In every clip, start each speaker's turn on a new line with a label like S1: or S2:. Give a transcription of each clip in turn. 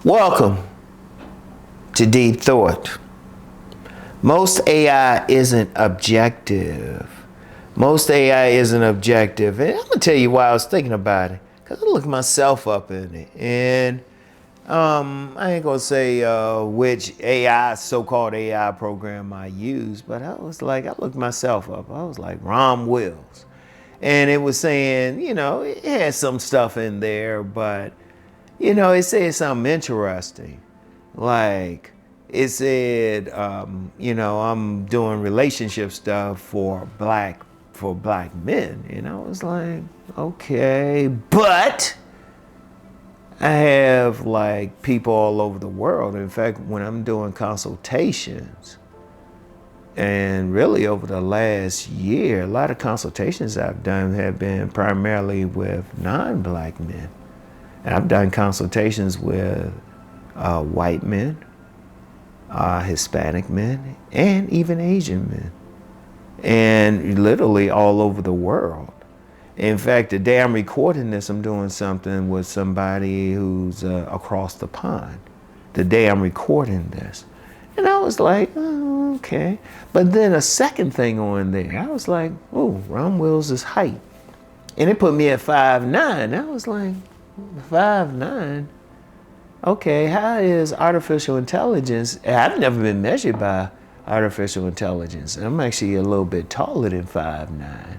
S1: Welcome to Deep Thought. Most AI isn't objective. Most AI isn't objective. And I'm gonna tell you why I was thinking about it. Cause I looked myself up in it. And I ain't gonna say which AI, so-called AI program I use, but I looked myself up. I was like, Rom Wills. And it was saying, it had some stuff in there, but it said something interesting. Like, it said, I'm doing relationship stuff for black men. I was like, okay, but I have like people all over the world. In fact, when I'm doing consultations, and really over the last year, a lot of consultations I've done have been primarily with non-black men. And I've done consultations with white men, Hispanic men, and even Asian men. And literally all over the world. In fact, the day I'm recording this, I'm doing something with somebody who's across the pond. The day I'm recording this. And I was like, oh, okay. But then a second thing on there, I was like, oh, Rom Wills' height. And it put me at 5'9". I was like, 5'9"? Okay, how is artificial intelligence? I've never been measured by artificial intelligence. I'm actually a little bit taller than 5'9".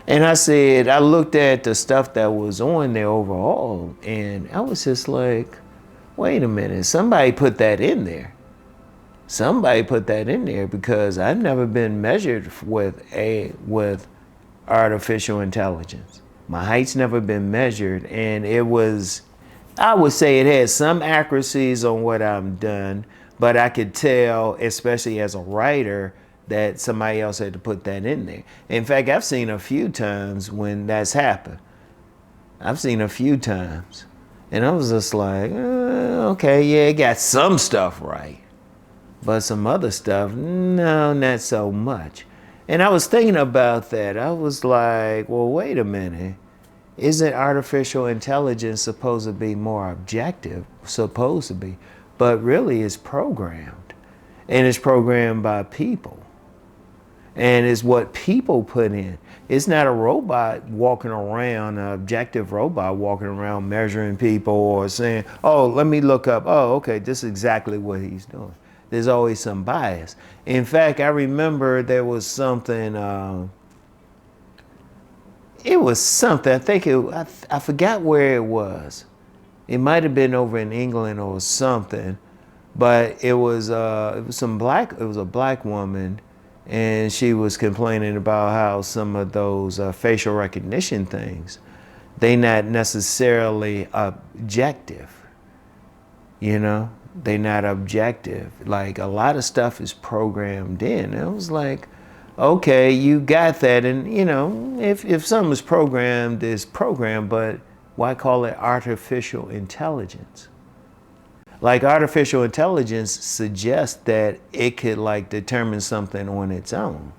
S1: And I looked at the stuff that was on there overall, and I was just like, wait a minute, somebody put that in there. Somebody put that in there because I've never been measured with artificial intelligence. My height's never been measured, and I would say it has some accuracies on what I've done, but I could tell, especially as a writer, that somebody else had to put that in there. In fact, I've seen a few times when that's happened. I've seen a few times. And I was just like, okay, yeah, it got some stuff right. But some other stuff, no, not so much. And I was thinking about that. I was like, well, wait a minute. Isn't artificial intelligence supposed to be more objective? Supposed to be. But really it's programmed. And it's programmed by people. And it's what people put in. It's not a robot walking around, an objective robot walking around measuring people or saying, oh, let me look up. Oh, okay, this is exactly what he's doing. There's always some bias. In fact, I remember there was something, I forgot where it was. It might have been over in England or something, but it was a black woman, and she was complaining about how some of those facial recognition things, they not necessarily objective, They're not objective. Like a lot of stuff is programmed in. And I was like, okay, you got that. And if something is programmed, it's programmed, but why call it artificial intelligence? Like artificial intelligence suggests that it could like determine something on its own.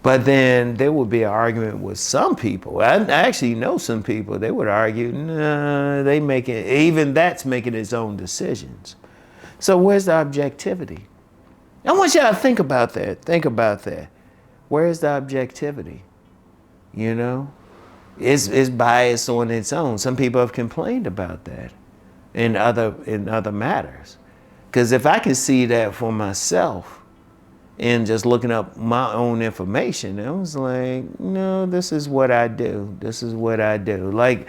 S1: But then there would be an argument with some people. I actually know some people, they would argue, nah, even that's making its own decisions. So where's the objectivity? I want y'all to think about that. Think about that. Where's the objectivity? It's biased on its own. Some people have complained about that in other matters. Because if I can see that for myself, and just looking up my own information, I was like, no, this is what I do. This is what I do. Like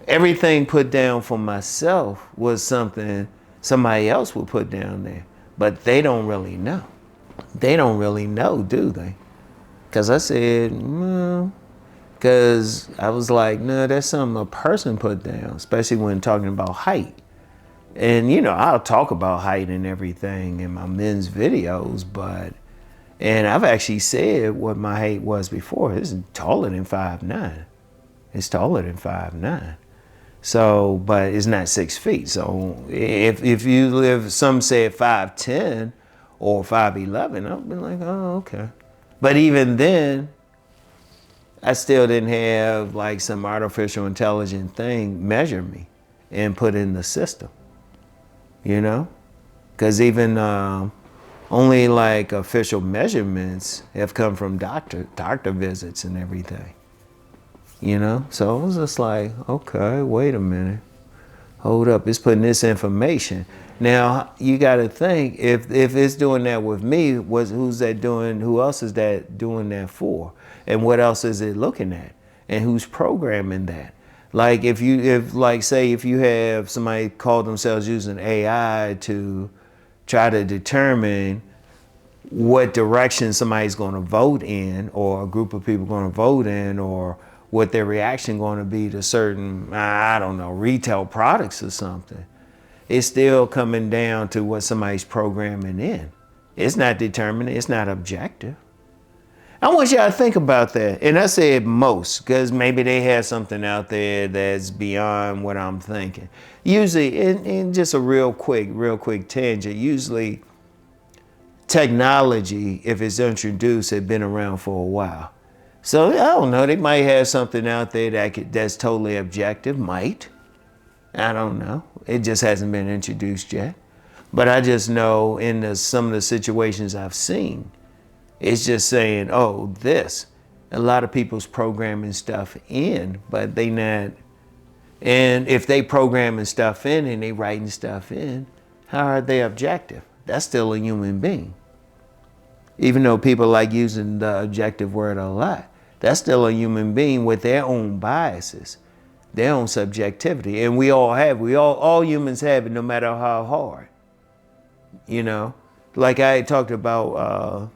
S1: everything put down for myself was something somebody else would put down there. But they don't really know. They don't really know, do they? Because I said, no. Because I was like, no, that's something a person put down, especially when talking about height. And I'll talk about height and everything in my men's videos, and I've actually said what my height was before. This is taller than 5'9". It's taller than 5'9". So, but it's not 6 feet. So if you live, some say 5'10" or 5'11", I've been like, oh, okay. But even then, I still didn't have like some artificial intelligent thing measure me and put in the system. you know? Because even only like official measurements have come from doctor visits and everything, you know? So it was just like, okay, wait a minute. Hold up, it's putting this information. Now, you gotta think, if it's doing that with me, who's that doing, who else is that doing that for? And what else is it looking at? And who's programming that? Like say if you have somebody call themselves using AI to try to determine what direction somebody's gonna vote in, or a group of people gonna vote in, or what their reaction going to be to certain, I don't know, retail products or something. It's still coming down to what somebody's programming in. It's not determinate, it's not objective. I want y'all to think about that. And I said most, because maybe they have something out there that's beyond what I'm thinking. Usually, in just a real quick tangent, usually technology, if it's introduced, had been around for a while. So I don't know, they might have something out there that's totally objective, might. I don't know, it just hasn't been introduced yet. But I just know in some of the situations I've seen, it's just saying, oh, this. A lot of people's programming stuff in, but they not. And if they programming stuff in and they writing stuff in, how are they objective? That's still a human being. Even though people like using the objective word a lot, that's still a human being with their own biases, their own subjectivity. And we all humans have it, no matter how hard. You know, like I talked about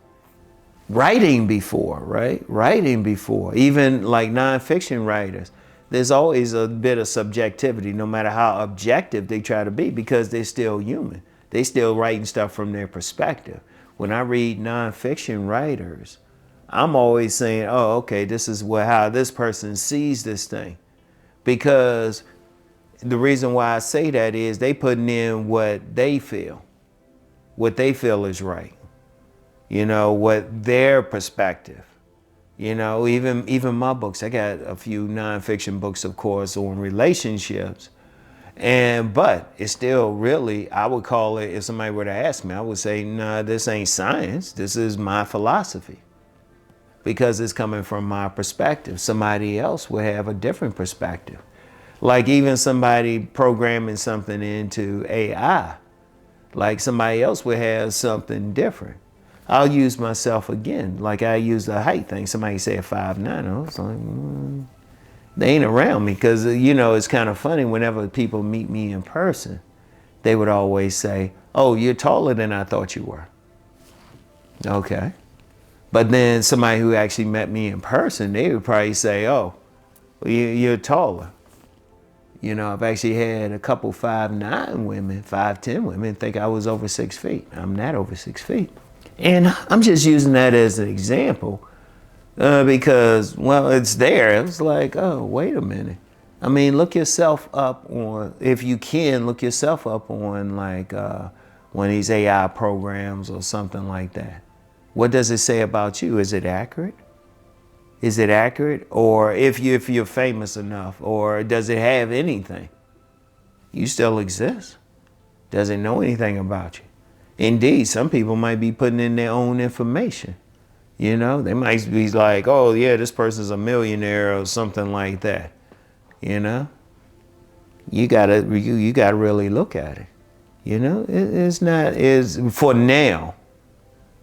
S1: writing before, right? Writing before, even like nonfiction writers, there's always a bit of subjectivity, no matter how objective they try to be, because they're still human. They still writing stuff from their perspective. When I read nonfiction writers, I'm always saying, oh, okay, this is how this person sees this thing. Because the reason why I say that is they putting in what they feel is right. You know, what their perspective. You know, even my books, I got a few nonfiction books, of course, on relationships. But it's still really, I would call it, if somebody were to ask me, I would say, nah, this ain't science. This is my philosophy. Because it's coming from my perspective. Somebody else would have a different perspective. Like even somebody programming something into AI, like somebody else would have something different. I'll use myself again, like I use the height thing. Somebody said 5'9", I was like, they ain't around me, because you know, it's kind of funny whenever people meet me in person, they would always say, oh, you're taller than I thought you were. Okay. But then somebody who actually met me in person, they would probably say, oh, well, you're taller. You know, I've actually had a couple 5'9" women, 5'10" women think I was over 6 feet. I'm not over 6 feet. And I'm just using that as an example because, well, it's there. It's like, oh, wait a minute. I mean, look yourself up on, if you can, look yourself up on like one of these AI programs or something like that. What does it say about you? Is it accurate? Is it accurate? Or if you're famous enough, or does it have anything? You still exist. Does it know anything about you? Indeed, some people might be putting in their own information. You know, they might be like, oh yeah, this person's a millionaire or something like that. You know, you gotta really look at it. You know, it's not, for now,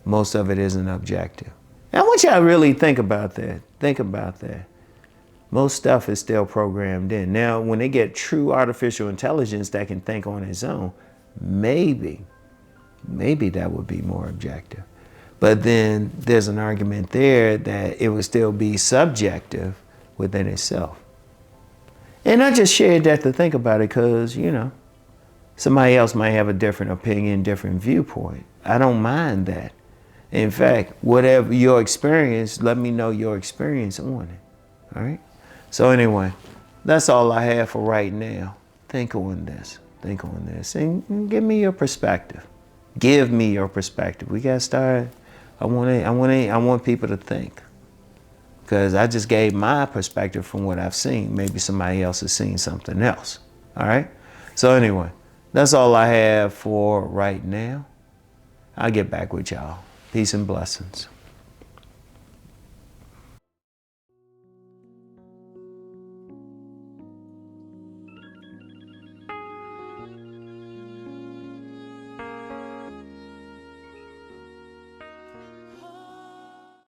S1: most of it isn't objective. And I want y'all to really think about that. Think about that. Most stuff is still programmed in. Now, when they get true artificial intelligence that can think on its own, maybe that would be more objective. But then there's an argument there that it would still be subjective within itself. And I just shared that to think about it because, you know, somebody else might have a different opinion, different viewpoint. I don't mind that. In fact, whatever your experience, let me know your experience on it. All right? So anyway, that's all I have for right now. Think on this. Think on this. And give me your perspective. Give me your perspective. We got to start. I want people to think. Because I just gave my perspective from what I've seen. Maybe somebody else has seen something else. All right? So anyway, That's all I have for right now. I'll get back with y'all. Peace and blessings.